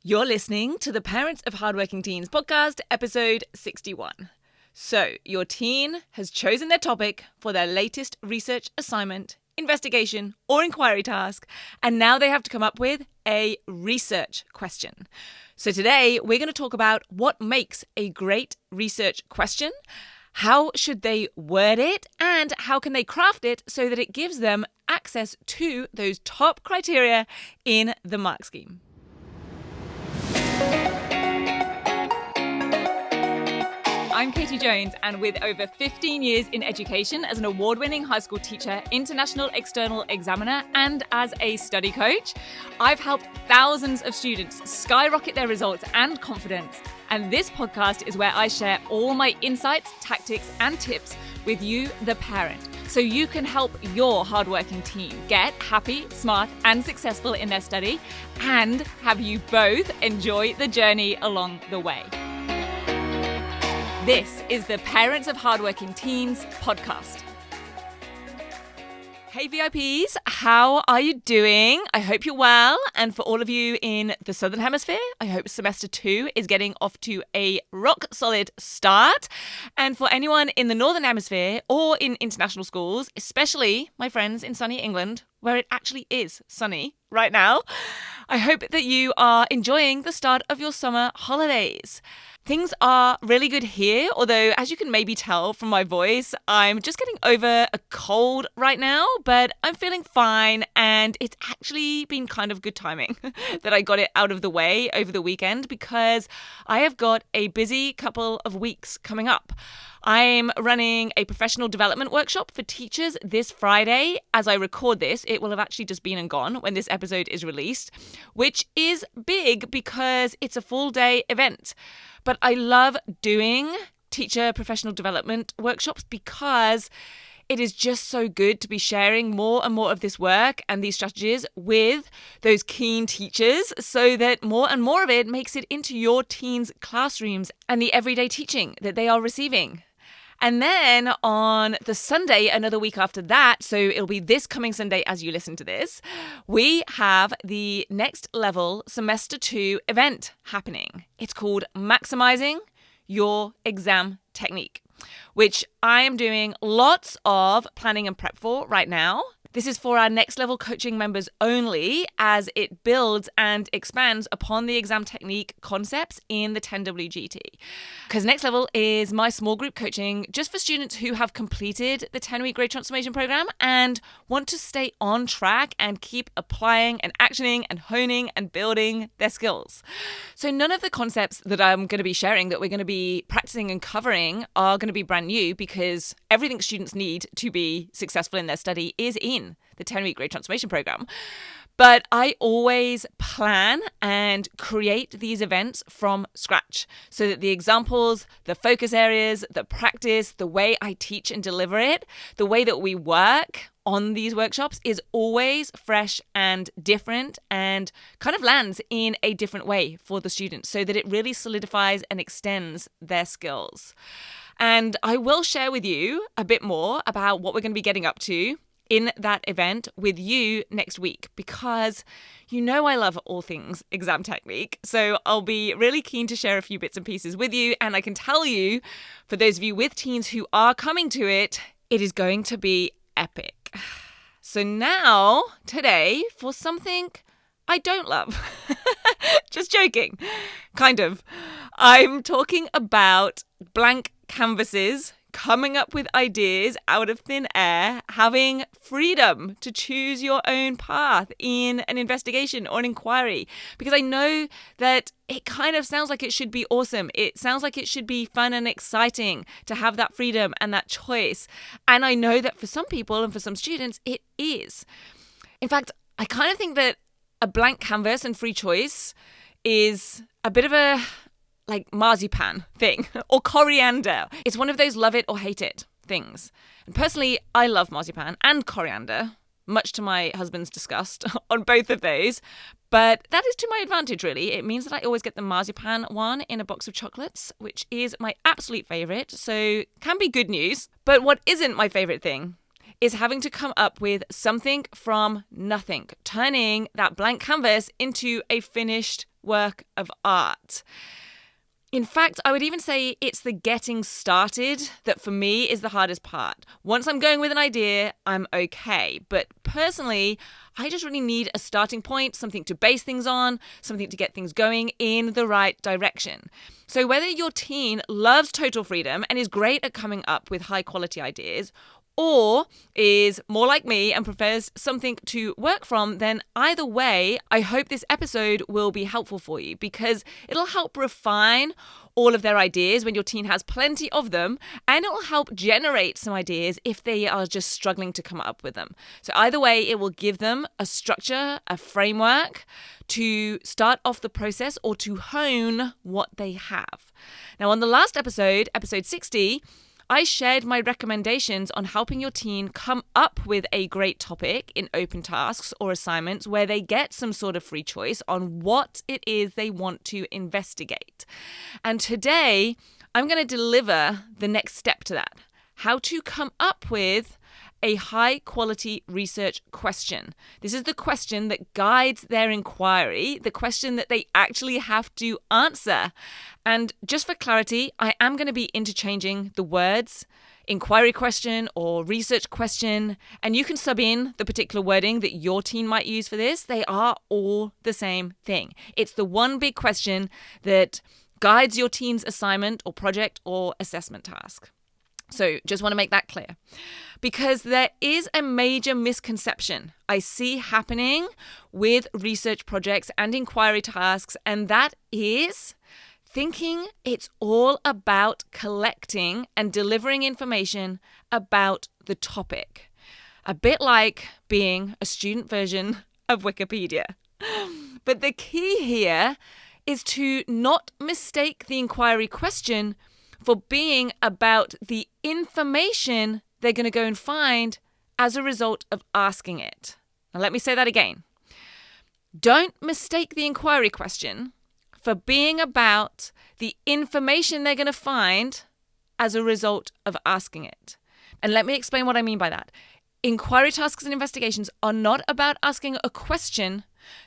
You're listening to the Parents of Hardworking Teens podcast, episode 61. So, your teen has chosen their topic for their latest research assignment, investigation, or inquiry task, and now they have to come up with a research question. So today, we're going to talk about what makes a great research question, how should they word it, and how can they craft it so that it gives them access to those top criteria in the mark scheme. I'm Katie Jones, and with over 15 years in education as an award-winning high school teacher, international external examiner, and as a study coach, I've helped thousands of students skyrocket their results and confidence. And this podcast is where I share all my insights, tactics, and tips with you, the parent, so you can help your hardworking teen get happy, smart, and successful in their study, and have you both enjoy the journey along the way. This is the Parents of Hardworking Teens podcast. Hey VIPs, how are you doing? I hope you're well. And for all of you in the Southern Hemisphere, I hope semester 2 is getting off to a rock solid start. And for anyone in the Northern Hemisphere or in international schools, especially my friends in sunny England, where it actually is sunny right now, I hope that you are enjoying the start of your summer holidays. Things are really good here, although as you can maybe tell from my voice, I'm just getting over a cold right now, but I'm feeling fine, and it's actually been kind of good timing that I got it out of the way over the weekend because I have got a busy couple of weeks coming up. I'm running a professional development workshop for teachers this Friday. As I record this, it will have actually just been and gone when this episode is released, which is big because it's a full day event. But I love doing teacher professional development workshops because it is just so good to be sharing more and more of this work and these strategies with those keen teachers so that more and more of it makes it into your teens' classrooms and the everyday teaching that they are receiving. And then on the Sunday, another week after that, so it'll be this coming Sunday as you listen to this, we have the Next Level Semester 2 event happening. It's called Maximizing Your Exam Technique, which I am doing lots of planning and prep for right now. This is for our Next Level coaching members only, as it builds and expands upon the exam technique concepts in the 10WGT. Because Next Level is my small group coaching just for students who have completed the 10-week Grade Transformation Program and want to stay on track and keep applying and actioning and honing and building their skills. So none of the concepts that I'm going to be sharing that we're going to be practicing and covering are going to be brand new, because everything students need to be successful in their study is in the 10-week Grade Transformation Program. But I always plan and create these events from scratch so that the examples, the focus areas, the practice, the way I teach and deliver it, the way that we work on these workshops is always fresh and different and kind of lands in a different way for the students so that it really solidifies and extends their skills. And I will share with you a bit more about what we're going to be getting up to in that event with you next week, because you know I love all things exam technique. So I'll be really keen to share a few bits and pieces with you. And I can tell you, for those of you with teens who are coming to it, it is going to be epic. So now, today, for something I don't love. Just joking. Kind of. I'm talking about blank canvases, coming up with ideas out of thin air, having freedom to choose your own path in an investigation or an inquiry. Because I know that it kind of sounds like it should be awesome. It sounds like it should be fun and exciting to have that freedom and that choice. And I know that for some people and for some students, it is. In fact, I kind of think that a blank canvas and free choice is a bit of a marzipan thing, or coriander. It's one of those love it or hate it things. And personally, I love marzipan and coriander, much to my husband's disgust on both of those. But that is to my advantage, really. It means that I always get the marzipan one in a box of chocolates, which is my absolute favourite. So can be good news. But what isn't my favourite thing is having to come up with something from nothing, turning that blank canvas into a finished work of art. In fact, I would even say it's the getting started that for me is the hardest part. Once I'm going with an idea, I'm okay. But personally, I just really need a starting point, something to base things on, something to get things going in the right direction. So whether your teen loves total freedom and is great at coming up with high quality ideas, or is more like me and prefers something to work from, then either way, I hope this episode will be helpful for you because it'll help refine all of their ideas when your teen has plenty of them, and it will help generate some ideas if they are just struggling to come up with them. So either way, it will give them a structure, a framework to start off the process or to hone what they have. Now, on the last episode, episode 60, I shared my recommendations on helping your teen come up with a great topic in open tasks or assignments where they get some sort of free choice on what it is they want to investigate. And today, I'm going to deliver the next step to that: how to come up with a high-quality research question. This is the question that guides their inquiry, the question that they actually have to answer. And just for clarity, I am going to be interchanging the words inquiry question or research question, and you can sub in the particular wording that your teen might use for this. They are all the same thing. It's the one big question that guides your teen's assignment or project or assessment task. So just want to make that clear, because there is a major misconception I see happening with research projects and inquiry tasks, and that is thinking it's all about collecting and delivering information about the topic. A bit like being a student version of Wikipedia. But the key here is to not mistake the inquiry question for being about the information they're going to go and find as a result of asking it. Now, let me say that again. Don't mistake the inquiry question for being about the information they're going to find as a result of asking it. And let me explain what I mean by that. Inquiry tasks and investigations are not about asking a question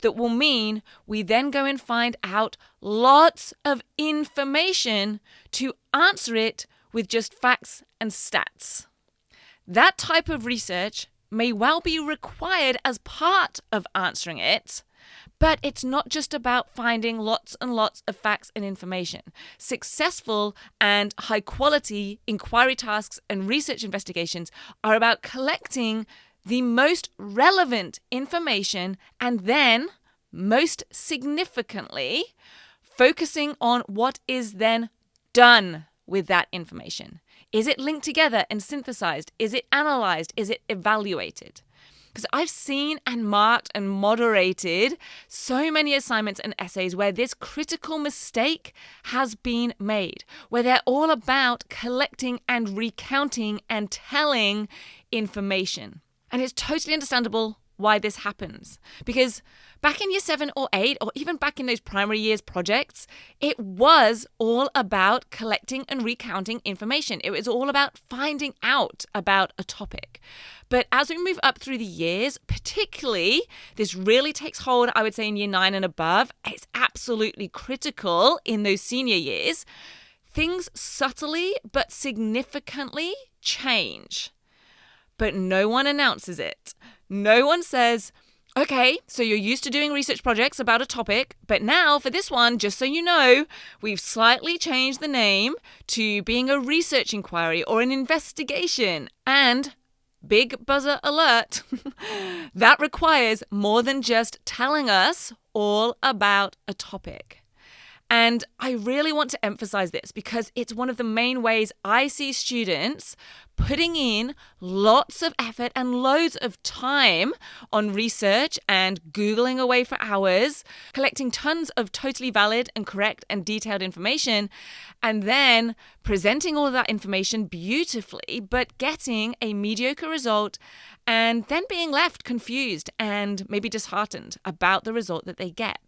that will mean we then go and find out lots of information to answer it with just facts and stats. That type of research may well be required as part of answering it, but it's not just about finding lots and lots of facts and information. Successful and high quality inquiry tasks and research investigations are about collecting the most relevant information and then, most significantly, focusing on what is then done with that information. Is it linked together and synthesized? Is it analyzed? Is it evaluated? Because I've seen and marked and moderated so many assignments and essays where this critical mistake has been made, where they're all about collecting and recounting and telling information. And it's totally understandable why this happens. Because back in year 7 or 8, or even back in those primary years projects, it was all about collecting and recounting information. It was all about finding out about a topic. But as we move up through the years, particularly, this really takes hold, I would say, in year 9 and above. It's absolutely critical in those senior years. Things subtly but significantly change. But no one announces it. No one says, okay, so you're used to doing research projects about a topic, but now for this one, just so you know, we've slightly changed the name to being a research inquiry or an investigation. And big buzzer alert, that requires more than just telling us all about a topic. And I really want to emphasize this because it's one of the main ways I see students putting in lots of effort and loads of time on research and Googling away for hours, collecting tons of totally valid and correct and detailed information, and then presenting all of that information beautifully, but getting a mediocre result and then being left confused and maybe disheartened about the result that they get.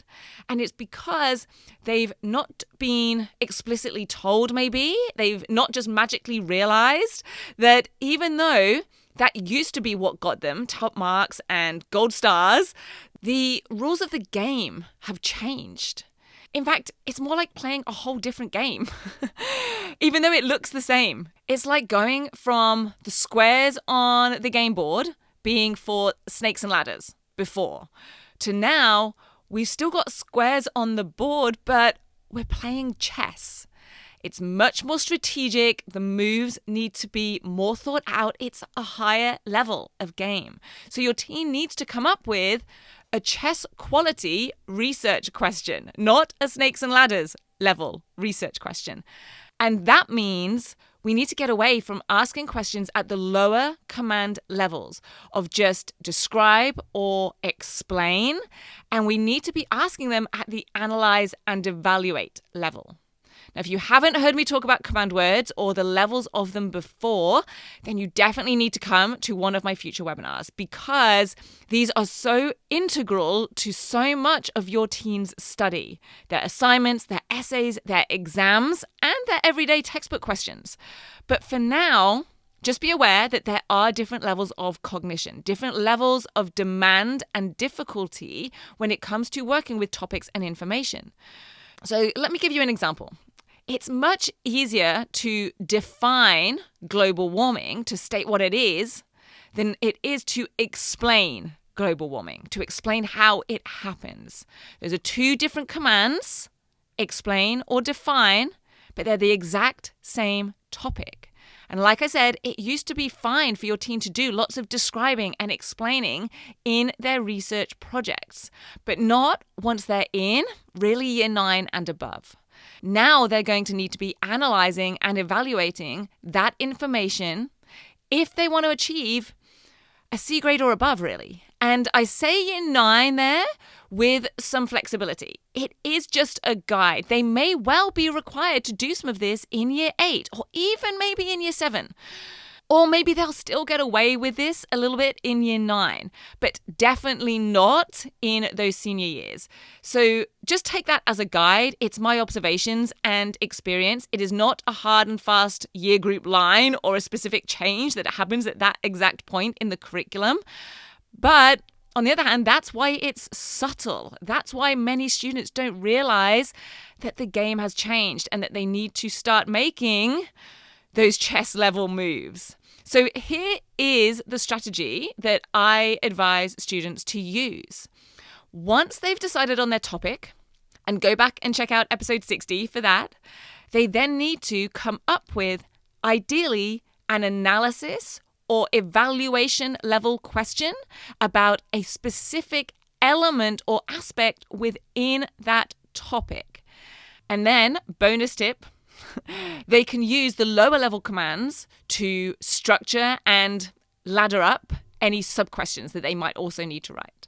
And it's because they've not been explicitly told, maybe, they've not just magically realized that even though that used to be what got them top marks and gold stars. The rules of the game have changed. In fact, it's more like playing a whole different game, even though it looks the same. It's like going from the squares on the game board being for snakes and ladders before, to now we've still got squares on the board, but we're playing chess. It's much more strategic. The moves need to be more thought out. It's a higher level of game. So your team needs to come up with a chess quality research question, not a snakes and ladders level research question. And that means we need to get away from asking questions at the lower command levels of just describe or explain. And we need to be asking them at the analyze and evaluate level. Now, if you haven't heard me talk about command words or the levels of them before, then you definitely need to come to one of my future webinars, because these are so integral to so much of your team's study, their assignments, their essays, their exams, and their everyday textbook questions. But for now, just be aware that there are different levels of cognition, different levels of demand and difficulty when it comes to working with topics and information. So let me give you an example. It's much easier to define global warming, to state what it is, than it is to explain global warming, to explain how it happens. Those are two different commands, explain or define, but they're the exact same topic. And like I said, it used to be fine for your team to do lots of describing and explaining in their research projects, but not once they're in really year 9 and above. Now they're going to need to be analyzing and evaluating that information if they want to achieve a C grade or above, really. And I say year 9 there with some flexibility. It is just a guide. They may well be required to do some of this in year 8 or even maybe in year 7. Or maybe they'll still get away with this a little bit in year 9, but definitely not in those senior years. So just take that as a guide. It's my observations and experience. It is not a hard and fast year group line or a specific change that happens at that exact point in the curriculum. But on the other hand, that's why it's subtle. That's why many students don't realize that the game has changed and that they need to start making those chess level moves. So here is the strategy that I advise students to use. Once they've decided on their topic, and go back and check out episode 60 for that, they then need to come up with, ideally, an analysis or evaluation level question about a specific element or aspect within that topic. And then, bonus tip, they can use the lower level commands to structure and ladder up any sub-questions that they might also need to write.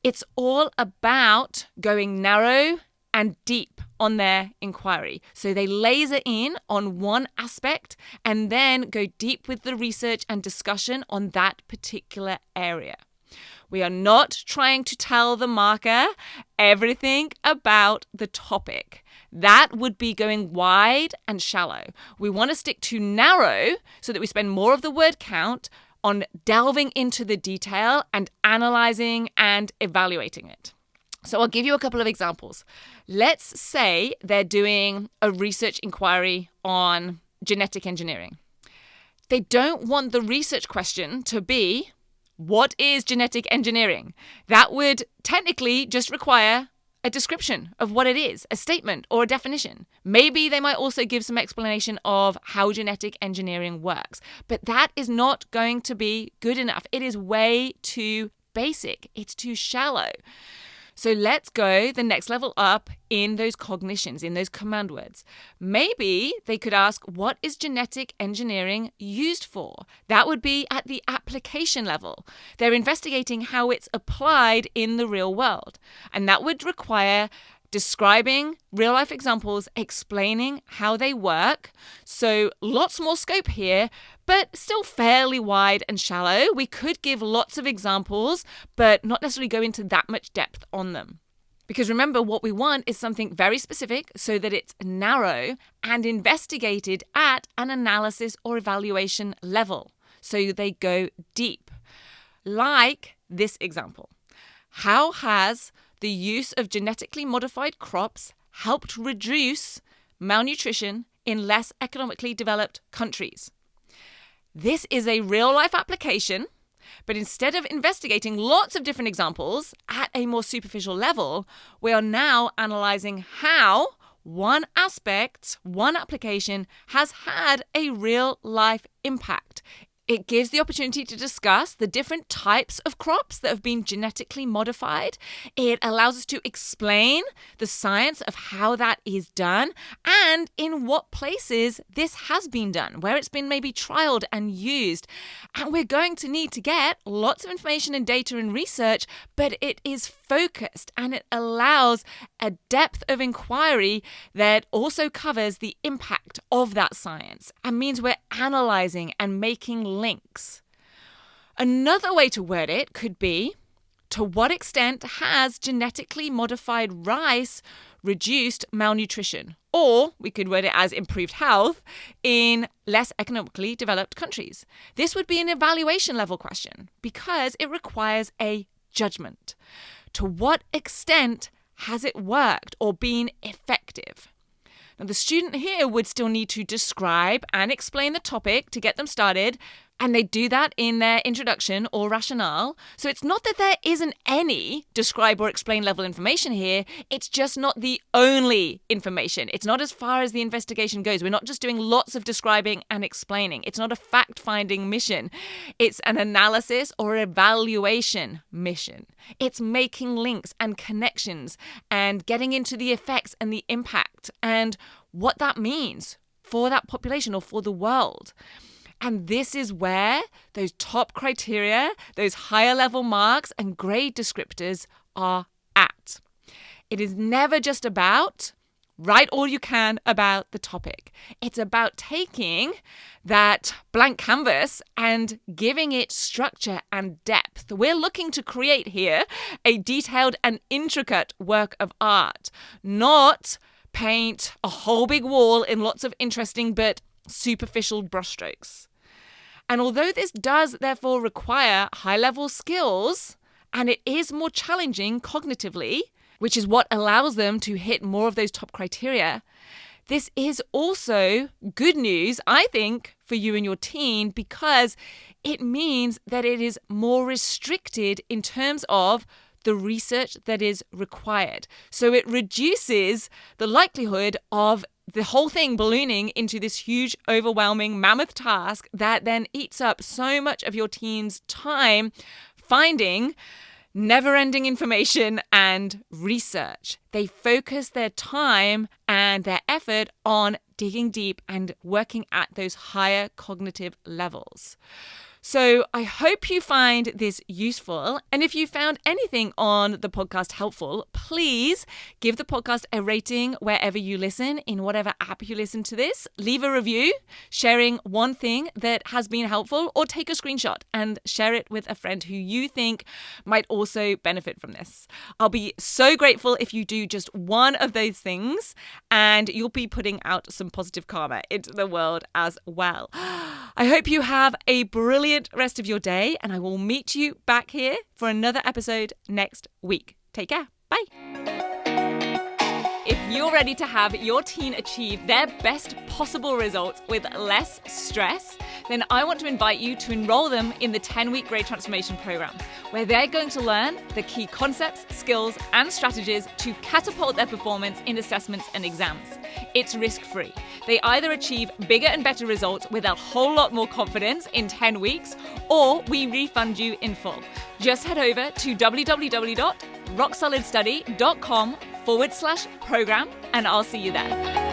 It's all about going narrow and deep on their inquiry. So they laser in on one aspect and then go deep with the research and discussion on that particular area. We are not trying to tell the marker everything about the topic. That would be going wide and shallow. We want to stick to narrow so that we spend more of the word count on delving into the detail and analyzing and evaluating it. So I'll give you a couple of examples. Let's say they're doing a research inquiry on genetic engineering. They don't want the research question to be, what is genetic engineering? That would technically just require a description of what it is, a statement or a definition. Maybe they might also give some explanation of how genetic engineering works, but that is not going to be good enough. It is way too basic. It's too shallow. So let's go the next level up in those cognitions, in those command words. Maybe they could ask, what is genetic engineering used for? That would be at the application level. They're investigating how it's applied in the real world. And that would require describing real-life examples, explaining how they work. So lots more scope here, but still fairly wide and shallow. We could give lots of examples, but not necessarily go into that much depth on them. Because remember, what we want is something very specific so that it's narrow and investigated at an analysis or evaluation level. so they go deep. Like this example. How has the use of genetically modified crops helped reduce malnutrition in less economically developed countries? This is a real-life application, but instead of investigating lots of different examples at a more superficial level, we are now analyzing how one aspect, one application has had a real-life impact. It gives the opportunity to discuss the different types of crops that have been genetically modified. It allows us to explain the science of how that is done and in what places this has been done, where it's been maybe trialed and used. And we're going to need to get lots of information and data and research, but it is focused and it allows a depth of inquiry that also covers the impact of that science and means we're analyzing and making links. Another way to word it could be, to what extent has genetically modified rice reduced malnutrition? Or we could word it as improved health in less economically developed countries. This would be an evaluation level question because it requires a judgment. To what extent has it worked or been effective? Now, the student here would still need to describe and explain the topic to get them started, and they do that in their introduction or rationale. So it's not that there isn't any describe or explain level information here, it's just not the only information. It's not as far as the investigation goes. We're not just doing lots of describing and explaining. It's not a fact-finding mission. It's an analysis or evaluation mission. It's making links and connections and getting into the effects and the impact and what that means for that population or for the world. And this is where those top criteria, those higher level marks and grade descriptors are at. It is never just about write all you can about the topic. It's about taking that blank canvas and giving it structure and depth. We're looking to create here a detailed and intricate work of art, not paint a whole big wall in lots of interesting but superficial brushstrokes. And although this does therefore require high-level skills, and it is more challenging cognitively, which is what allows them to hit more of those top criteria, this is also good news, I think, for you and your teen, because it means that it is more restricted in terms of the research that is required. So it reduces the likelihood of the whole thing ballooning into this huge, overwhelming, mammoth task that then eats up so much of your teen's time finding never-ending information and research. They focus their time and their effort on digging deep and working at those higher cognitive levels. So I hope you find this useful. And if you found anything on the podcast helpful, please give the podcast a rating wherever you listen, in whatever app you listen to this. Leave a review sharing one thing that has been helpful, or take a screenshot and share it with a friend who you think might also benefit from this. I'll be so grateful if you do just one of those things, and you'll be putting out some positive karma into the world as well. I hope you have a brilliant rest of your day, and I will meet you back here for another episode next week. Take care. Bye. If you're ready to have your teen achieve their best possible results with less stress, then I want to invite you to enroll them in the 10-week Grade Transformation Program, where they're going to learn the key concepts, skills, and strategies to catapult their performance in assessments and exams. It's risk-free. They either achieve bigger and better results with a whole lot more confidence in 10 weeks, or we refund you in full. Just head over to www.rocksolidstudy.com/program, and I'll see you there.